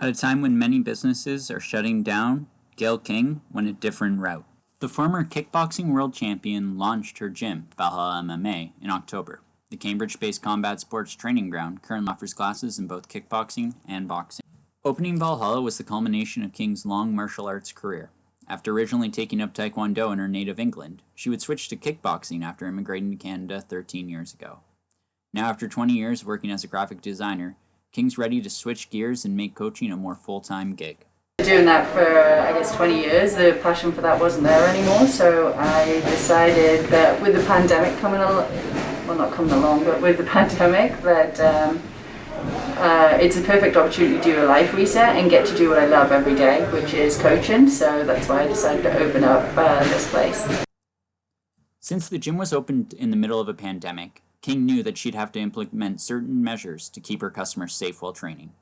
At a time when many businesses are shutting down, Gail King went a different route. The former kickboxing world champion launched her gym, Valhalla MMA, in October. The Cambridge-based combat sports training ground currently offers classes in both kickboxing and boxing. Opening Valhalla was the culmination of King's long martial arts career. After originally taking up Taekwondo in her native England, she would switch to kickboxing after immigrating to Canada 13 years ago. Now, after 20 years working as a graphic designer, King's ready to switch gears and make coaching a more full-time gig. Doing that for, I guess, 20 years, the passion for that wasn't there anymore, so I decided that with the pandemic coming along, well, not coming along, but with the pandemic, that it's a perfect opportunity to do a life reset and get to do what I love every day, which is coaching, so that's why I decided to open up this place. Since the gym was opened in the middle of a pandemic, King knew that she'd have to implement certain measures to keep her customers safe while training.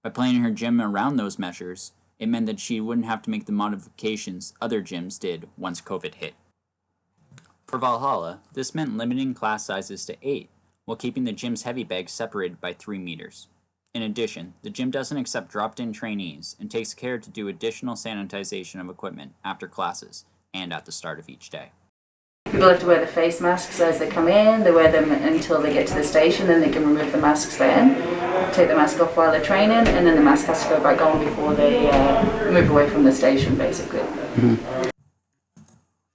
By planning her gym around those measures, it meant that she wouldn't have to make the modifications other gyms did once COVID hit. For Valhalla, this meant limiting class sizes to 8, while keeping the gym's heavy bags separated by 3 meters. In addition, the gym doesn't accept dropped-in trainees and takes care to do additional sanitization of equipment after classes and at the start of each day. People have to wear the face masks as they come in, they wear them until they get to the station, then they can remove the masks then, take the mask off while they're training, and then the mask has to go back on before they move away from the station, basically.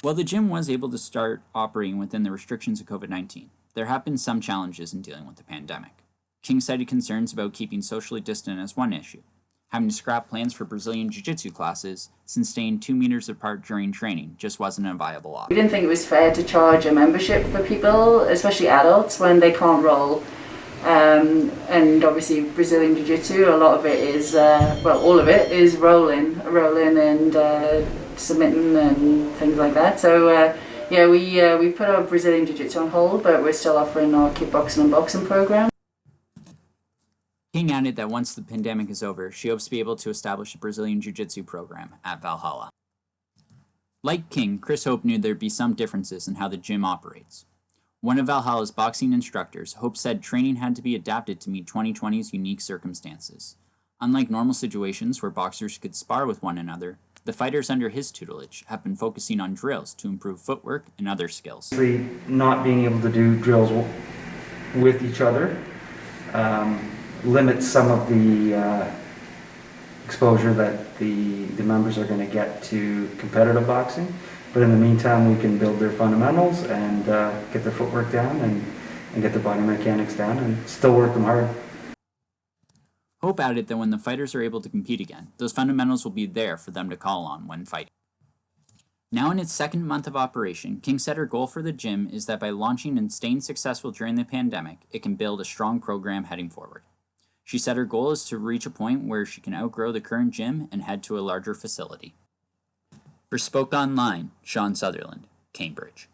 While the gym was able to start operating within the restrictions of COVID-19, there have been some challenges in dealing with the pandemic. King cited concerns about keeping socially distant as one issue, having to scrap plans for Brazilian Jiu-Jitsu classes since staying 2 meters apart during training just wasn't a viable option. We didn't think it was fair to charge a membership for people, especially adults, when they can't roll. And obviously Brazilian Jiu-Jitsu, a lot of it is, well, all of it is rolling and submitting and things like that. So yeah, we put our Brazilian Jiu-Jitsu on hold, but we're still offering our kickboxing and boxing program. King added that once the pandemic is over, she hopes to be able to establish a Brazilian Jiu-Jitsu program at Valhalla. Like King, Chris Hope knew there'd be some differences in how the gym operates. One of Valhalla's boxing instructors, Hope said training had to be adapted to meet 2020's unique circumstances. Unlike normal situations where boxers could spar with one another, the fighters under his tutelage have been focusing on drills to improve footwork and other skills. Not being able to do drills with each other limits some of the exposure that the members are going to get to competitive boxing. But in the meantime, we can build their fundamentals and get their footwork down and get their body mechanics down and still work them hard. Hope added that when the fighters are able to compete again, those fundamentals will be there for them to call on when fighting. Now in its second month of operation, King said her goal for the gym is that by launching and staying successful during the pandemic, it can build a strong program heading forward. She said her goal is to reach a point where she can outgrow the current gym and head to a larger facility. For Spoke Online, Sean Sutherland, Cambridge.